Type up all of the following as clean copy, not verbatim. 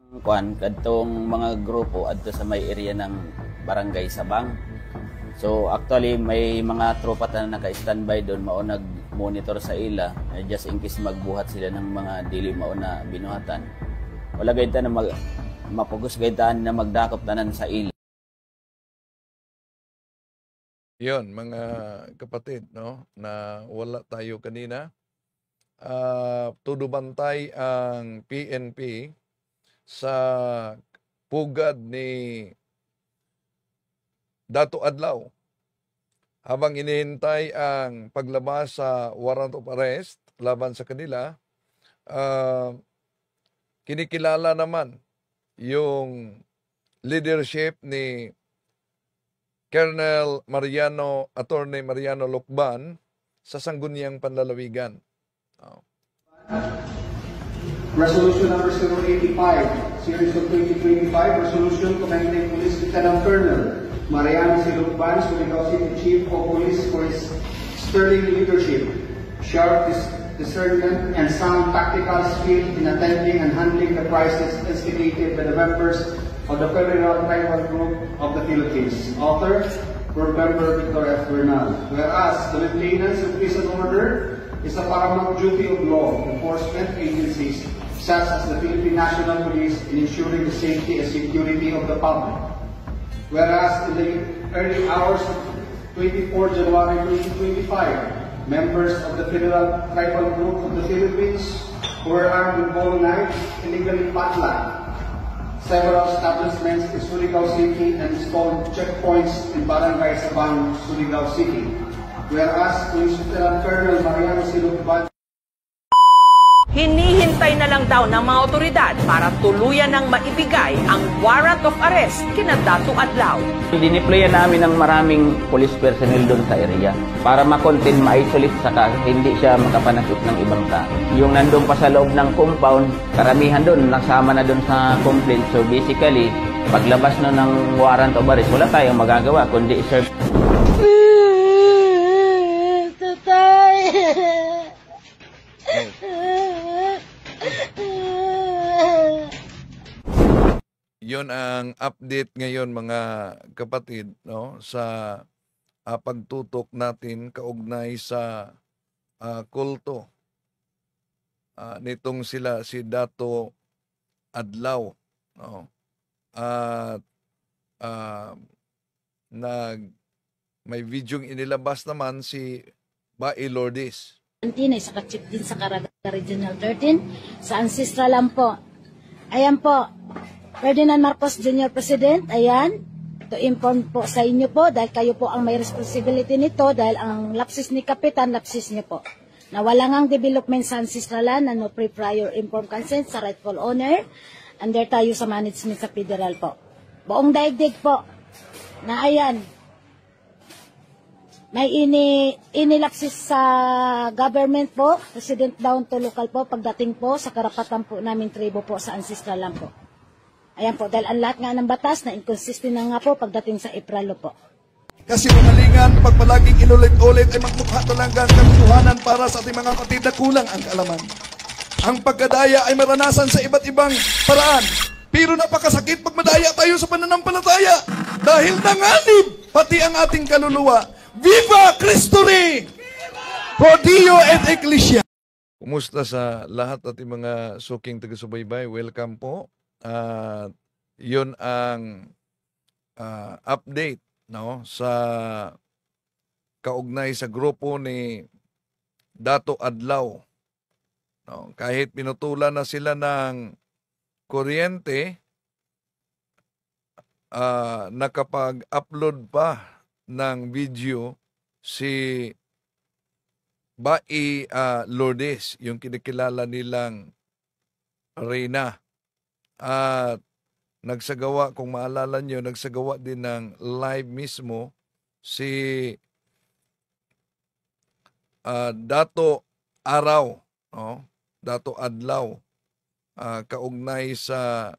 Kuan kadtong mga grupo adto sa may area ng Barangay Sabang. So actually may mga tropa na naka-standby doon mao nag-monitor sa ila just in case magbuhat sila ng mga dili mao na binuhatan. Wala gayud na mapugos gayud na magdakop tanan sa ila. Yon mga kapatid, no, na wala tayo kanina. Todo bantay ang PNP sa pugad ni Dato Adlaw habang inihintay ang paglabas sa warrant of arrest laban sa kanila. Kinikilala naman yung leadership ni Colonel Attorney Mariano Lucban sa Sangguniang Panlalawigan. Resolution number 085, Series of 2025, Resolution commending Police Lieutenant Colonel Mariano C. Lucban, Surigao City Chief of Police for his sterling leadership, sharp discernment, and sound tactical skill in attending and handling the crisis instigated by the members of the Federal Tribal Group of the Philippines. Author, Board Member Victor F. Bernal. Whereas the maintenance of peace and order is a paramount duty of law enforcement agencies such as the Philippine National Police in ensuring the safety and security of the public. Whereas in the early hours of 24 January 2025, members of the Federal Tribal Group of the Philippines who were armed with ball knives illegally padlocked several establishments in Surigao City and installed checkpoints in Barangay Sabang, Surigao City. Whereas Police Lieutenant Colonel Mariano C. Lucban hinihintay na lang daw ng mga otoridad para tuluyan ng maibigay ang warrant of arrest kina Dato Adlaw. Dineployan namin ng maraming police personnel doon sa area para ma-contain, ma-isolate saka hindi siya makapanakit ng ibang tao. Yung nandun pa sa loob ng compound, karamihan doon, nasama na doon sa complaint. So basically, paglabas na ng warrant of arrest, wala tayong magagawa kundi serve. Yon ang update ngayon mga kapatid, no, sa pagtutok natin kaugnay sa kulto nitong si Dato Adlaw, no. At may videong inilabas naman si Bae Lourdes. Ay sa ka-chip din sa Caraga Regional 13 sa Ancestral lang po. Ayan po, Ferdinand Marcos Jr. President, ayan, to inform po sa inyo po dahil kayo po ang may responsibility nito dahil ang lapsis ni Kapitan, lapsis niyo po. Na walang ang development sa Ancestralan na no pre-prior informed consent sa rightful owner, under tayo sa management sa federal po. Buong daigdig po, na ayan, may inilapsis sa government po, President down to local po, pagdating po sa karapatan po namin tribo po sa Ancestral lang po. Ayan po, dahil ang lahat nga ng batas na inconsistent na nga po pagdating sa Ipralo po. Kasi umalingan, pag palaging inulit-ulit ay magmukha talaga ang katuhanan para sa ating mga kapatid na kulang ang kaalaman. Ang pagkadaya ay maranasan sa iba't ibang paraan. Pero napakasakit pag madaya tayo sa pananampalataya. Dahil nanganib pati ang ating kaluluwa. Viva Cristo Rey! Pro Dio et Ecclesia! Kumusta sa lahat ating mga suking taga-subaybay? Welcome po. Yun ang update, no, sa kaugnay sa grupo ni Dato Adlaw. No, kahit pinutulan na sila ng kuryente, nakapag-upload pa ng video si Bae Lourdes, yung kinikilala nilang Reyna. At nagsagawa, kung maalala nyo, nagsagawa din ng live mismo si Dato Araw, no? Dato Adlaw, kaugnay sa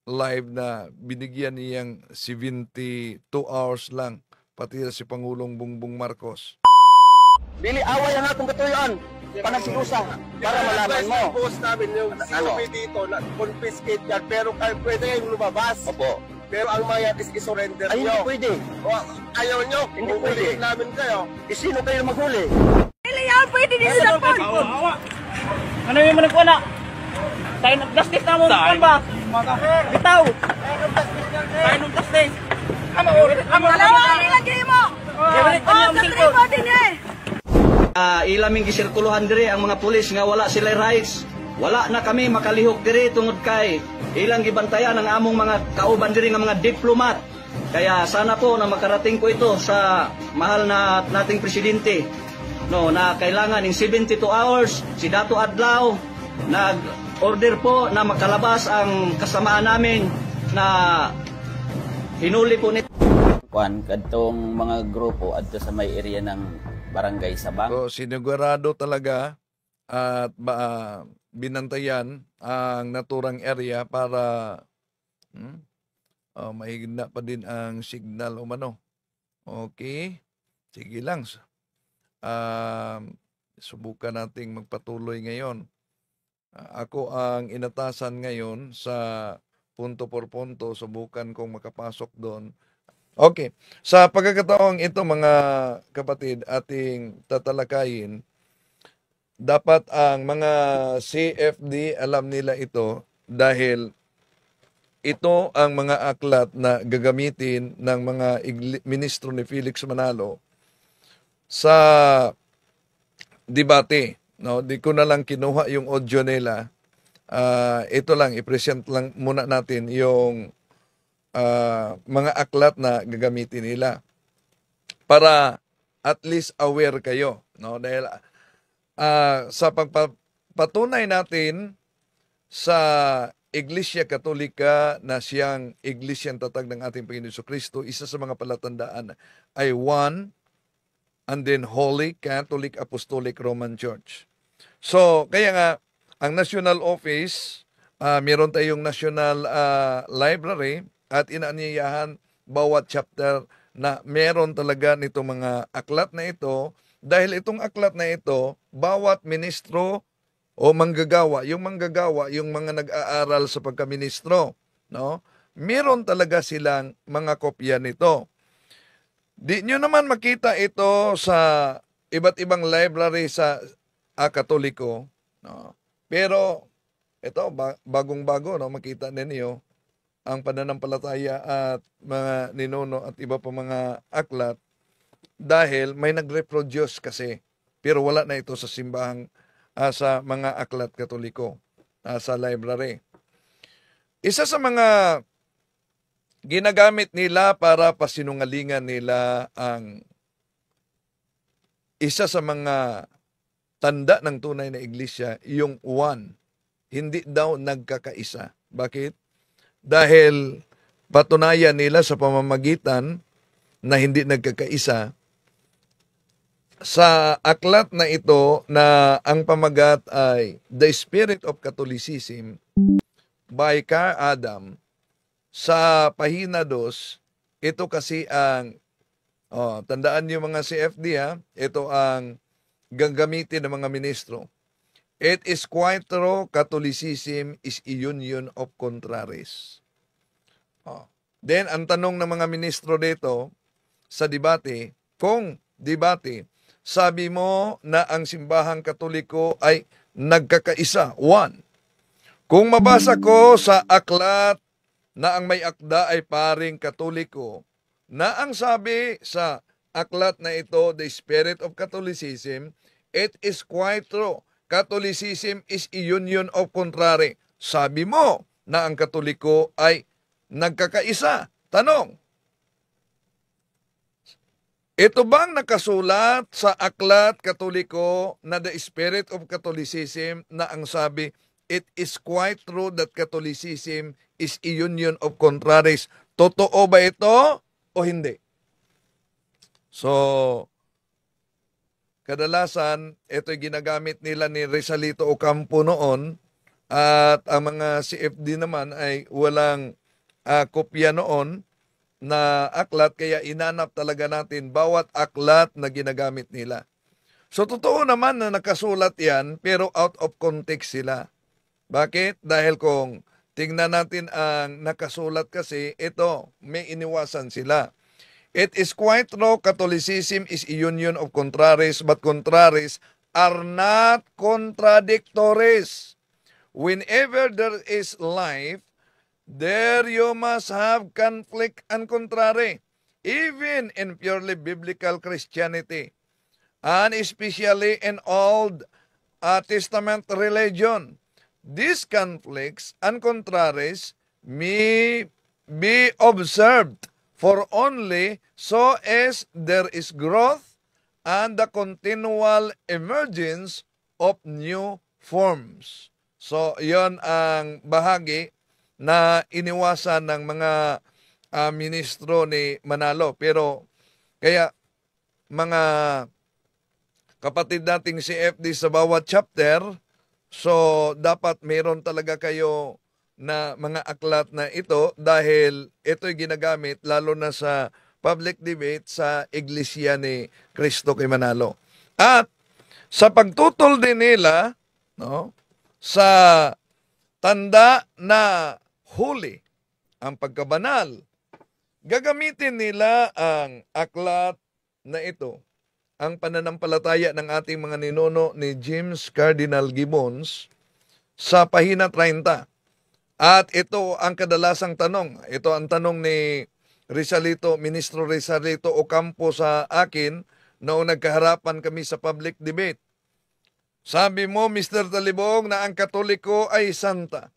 live na binigyan niyang 72 hours lang, pati si Pangulong Bongbong Marcos. Dili away ang atong katuyon. panagsilusa para malaman mo. Boss namin yung Ano? COP dito, confiscate yan, pero pwede kayong lumabas. Opo. Pero ang mayat is i-surrender Ay, hindi nyo. pwede. O, ayaw nyo, Hindi huhulihin pwede. namin kayo. Sino kayo maghuli? Pwede din sila po. Ano yung managkuha na? Tayo ng plastic na mo. Ano ba? Bitaw. Tayo ng plastic. Dalawa nilagay mo. Sa din eh. Ilaming gisirkuluhan dire ang mga pulis nga wala sila rights. Wala na kami makalihok dire tungod kay ilang gibantayan ang among mga kauban dire nga mga diplomat. Kaya sana po na makarating ko ito sa mahal na nating presidente. No, na kailangan in 72 hours si Dato Adlaw nag-order po na makalabas ang kasamaan namin na hinuli po ni Kuan kadtong mga grupo adto sa may area ng Barangay Sabang. So, sinigurado talaga at binantayan ang naturang area para mahigna pa din ang signal umano. Okay. Sige lang. Subukan nating magpatuloy ngayon. Ako ang inatasan ngayon sa punto por punto. Subukan kong makapasok doon. Okay. Sa pagkakataong ito mga kapatid, ating tatalakayin, dapat ang mga CFD alam nila ito dahil ito ang mga aklat na gagamitin ng mga ministro ni Felix Manalo sa debate. No, di ko na lang kinuha yung audio nila. Ito lang, i-present lang muna natin yung mga aklat na gagamitin nila para at least aware kayo, no? Dahil sa pagpatunay natin sa Iglesia Katolika na siyang iglesyang tatag ng ating Panginoon Jesucristo, isa sa mga palatandaan ay one and then Holy Catholic Apostolic Roman Church. So, kaya nga ang National Office, meron tayong National Library at inaanyayahan bawat chapter na meron talaga nitong mga aklat na ito dahil itong aklat na ito, bawat ministro o manggagawa, yung mga nag-aaral sa pagkaministro, no? Meron talaga silang mga kopya nito. Di nyo naman makita ito sa iba't ibang library sa Katoliko, no? Pero ito bagong-bago, no, makita ninyo ang pananampalataya at mga ninuno at iba pa mga aklat dahil may nag-reproduce kasi pero wala na ito sa simbahang sa mga aklat Katoliko sa library. Isa sa mga ginagamit nila para pasinungalingan nila ang isa sa mga tanda ng tunay na iglesia, yung one, hindi daw nagkakaisa. Bakit? Dahil patunayan nila sa pamamagitan na hindi nagkakaisa sa aklat na ito na ang pamagat ay The Spirit of Catholicism by Carl Adam sa pahina 2. Ito kasi ang tandaan niyo mga CFD ito ang gagamitin ng mga ministro. It is quite true, Catholicism is a union of contraries. Then, ang tanong ng mga ministro dito sa debate, kung debate, sabi mo na ang simbahang Katoliko ay nagkakaisa, one. Kung mabasa ko sa aklat na ang may akda ay paring Katoliko, na ang sabi sa aklat na ito, The Spirit of Catholicism, it is quite true. Catholicism is a union of contrary. Sabi mo na ang Katoliko ay nagkakaisa. Tanong, ito bang nakasulat sa aklat Katoliko na The Spirit of Catholicism na ang sabi, it is quite true that Catholicism is a union of contraries. Totoo ba ito o hindi? So, kadalasan, ito'y ginagamit nila ni Rizalito Ocampo noon at ang mga CFD naman ay walang kopya noon na aklat kaya inanap talaga natin bawat aklat na ginagamit nila. So, totoo naman na nakasulat yan, pero out of context sila. Bakit? Dahil kung tingnan natin ang nakasulat kasi, ito, may iniwasan sila. It is quite true, Catholicism is a union of contraries, but contraries are not contradictories. Whenever there is life, there you must have conflict and contrary, even in purely biblical Christianity, and especially in Old Testament religion. These conflicts and contraries may be observed for only so as there is growth and the continual emergence of new forms. So, yon ang bahagi na iniwasan ng mga ministro ni Manalo. Pero, kaya mga kapatid nating CFD sa bawat chapter, so dapat meron talaga kayo na mga aklat na ito dahil ito'y ginagamit lalo na sa public debate sa Iglesia ni Cristo kay Manalo. At sa pagtutol din nila, no, sa tanda na huli ang pagkabanal, gagamitin nila ang aklat na ito. Ang pananampalataya ng ating mga ninuno ni James Cardinal Gibbons sa pahina 30. At ito ang kadalasang tanong. Ito ang tanong ni Ministro Rizalito Ocampo sa akin noong nagkaharapan kami sa public debate. Sabi mo, Mr. Talibong, na ang Katoliko ay santa.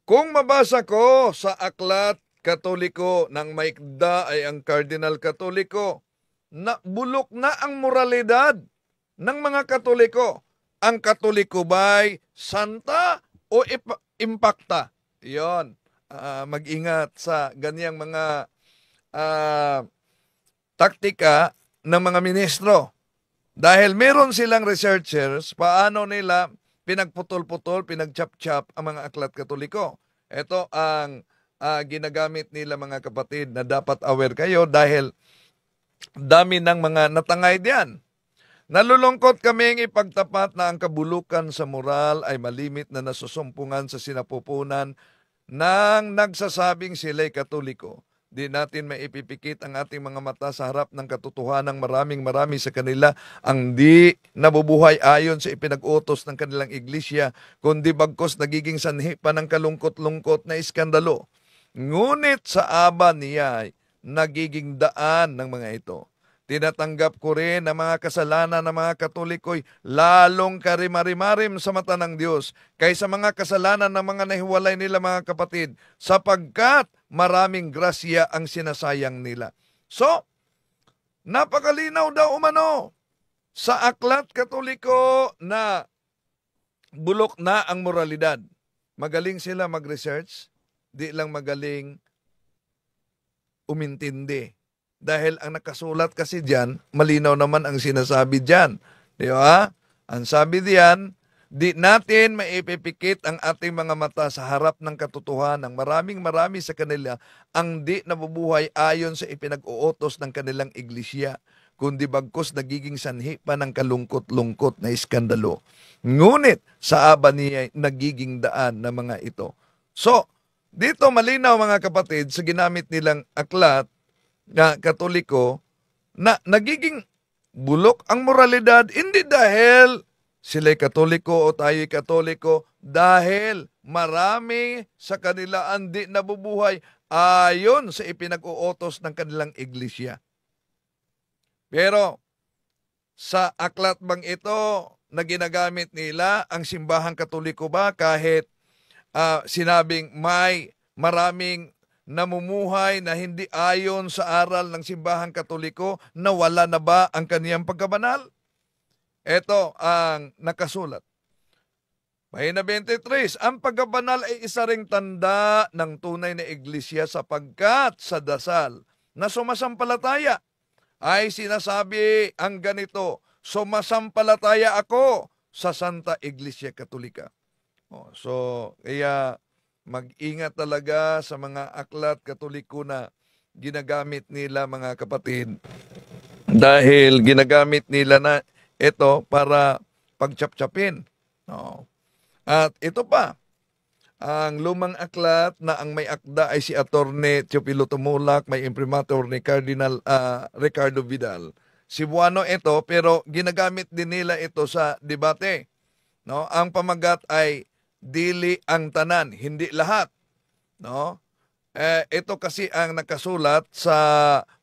Kung mabasa ko sa aklat Katoliko ng maikda ay ang Cardinal Katoliko, na bulok na ang moralidad ng mga Katoliko. Ang Katoliko ba'y santa o impakta? Yon. Mag-ingat sa ganyang mga taktika ng mga ministro. Dahil meron silang researchers, paano nila pinagputol-putol, pinagchap-chap ang mga aklat Katoliko. Ito ang ginagamit nila mga kapatid na dapat aware kayo dahil dami ng mga natangay diyan. Nalulungkot kaming ipagtapat na ang kabulukan sa moral ay malimit na nasusumpungan sa sinapupunan ng nagsasabing sila'y Katoliko. Di natin maipipikit ang ating mga mata sa harap ng katotohanang marami sa kanila ang di nabubuhay ayon sa ipinag-utos ng kanilang iglesia, kundi bagkos nagiging sanhi pa ng kalungkot-lungkot na iskandalo. Ngunit sa aba niya ay nagiging daan ng mga ito. Tinatanggap ko rin na mga kasalanan ng mga Katoliko'y lalong karimarimarim sa mata ng Diyos kaysa mga kasalanan ng mga nahiwalay nila mga kapatid, sapagkat maraming grasya ang sinasayang nila. So, napakalinaw daw umano sa aklat Katoliko na bulok na ang moralidad. Magaling sila mag-research, di lang magaling umintindi. Dahil ang nakasulat kasi diyan, malinaw naman ang sinasabi diyan. Di ba? Ang sabi diyan, di natin maipipikit ang ating mga mata sa harap ng katotohanan. Marami sa kanila ang di nabubuhay ayon sa ipinag-uutos ng kanilang iglesia, kundi bagkos nagiging sanhi pa ng kalungkot-lungkot na iskandalo. Ngunit sa aba niya nagiging daan na mga ito. So, dito malinaw mga kapatid sa ginamit nilang aklat na Katoliko na nagiging bulok ang moralidad, hindi dahil sila'y Katoliko o tayo'y Katoliko, dahil marami sa kanila ang di nabubuhay ayon sa ipinag-uutos ng kanilang iglesia. Pero sa aklat bang ito na ginagamit nila ang simbahang Katoliko ba kahit sinabing may maraming namumuhay na hindi ayon sa aral ng simbahang Katoliko, nawala na ba ang kaniyang pagkabanal? Ito ang nakasulat. Pahina 23, ang pagkabanal ay isa ring tanda ng tunay na iglesia sapagkat sa dasal na sumasampalataya ay sinasabi ang ganito, sumasampalataya ako sa Santa Iglesia Katolika. So, kaya mag-ingat talaga sa mga aklat Katoliko na ginagamit nila mga kapatid Dahil ginagamit nila na ito para pagtsap-tsapin. No. At ito pa, ang lumang aklat na ang may akda ay si Attorney Teofilo Tumulak, may imprimatur ni Cardinal Ricardo Vidal. Cebuano ito, pero ginagamit din nila ito sa debate. No? Ang pamagat ay dili ang tanan, hindi lahat. No? Ito kasi ang nakasulat sa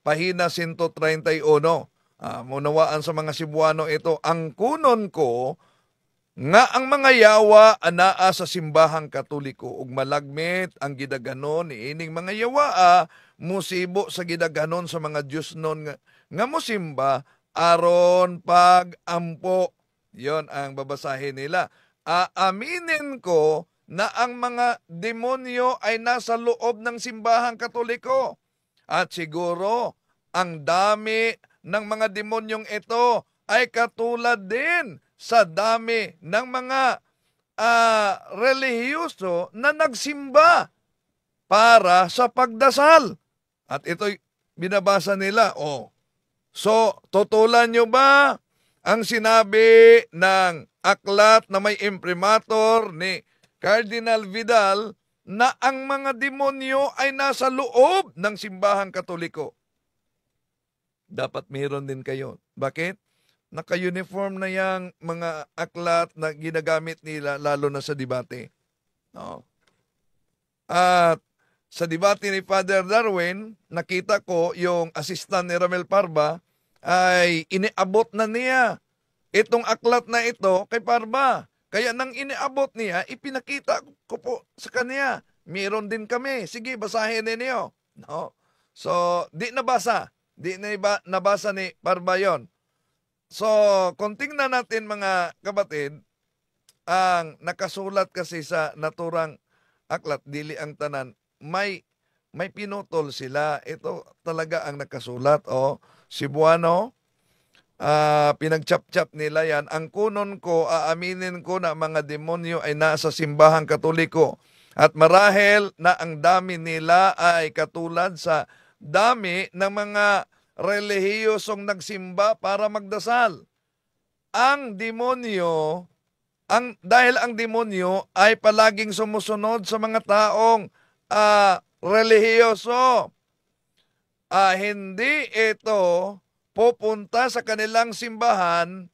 pahina 131. Munawaan sa mga Cebuano ito, ang kunon ko nga ang mga yawa anaa sa simbahang Katoliko ug malagmit ang gidaganon ni ining mga yawa musibo sa gidaganon sa mga Dios non nga mosimba aron pag-ampo. Yon ang babasahin nila. Aaminin ko na ang mga demonyo ay nasa loob ng simbahang Katoliko. At siguro ang dami ng mga demonyong ito ay katulad din sa dami ng mga relihiyoso na nagsimba para sa pagdasal. At ito'y binabasa nila. So, tutulan nyo ba ang sinabi ng aklat na may imprimatur ni Cardinal Vidal na ang mga demonyo ay nasa loob ng simbahang Katoliko? Dapat mayroon din kayo. Bakit? Naka-uniform na yang mga aklat na ginagamit nila lalo na sa debate. No? At sa debate ni Father Darwin, nakita ko yung assistant ni Ramel Parba ay iniabot na niya itong aklat na ito kay Parba. Kaya nang iniabot niya, ipinakita ko po sa kanya. Meron din kami. Sige, basahin ninyo. No? So, di nabasa. Di na nabasa ni Parba yon. So, kung tingnan natin mga kapatid, ang nakasulat kasi sa naturang aklat, dili ang tanan, may pinutol sila. Ito talaga ang nakasulat. Cebuano, pinagchap-chap nila yan. Ang kunon ko, aaminin ko na mga demonyo ay nasa simbahang Katoliko. At marahil na ang dami nila ay katulad sa dami ng mga relihiyosong nagsimba para magdasal. Ang demonyo, dahil ang demonyo ay palaging sumusunod sa mga taong relihiyoso. Hindi ito pupunta sa kanilang simbahan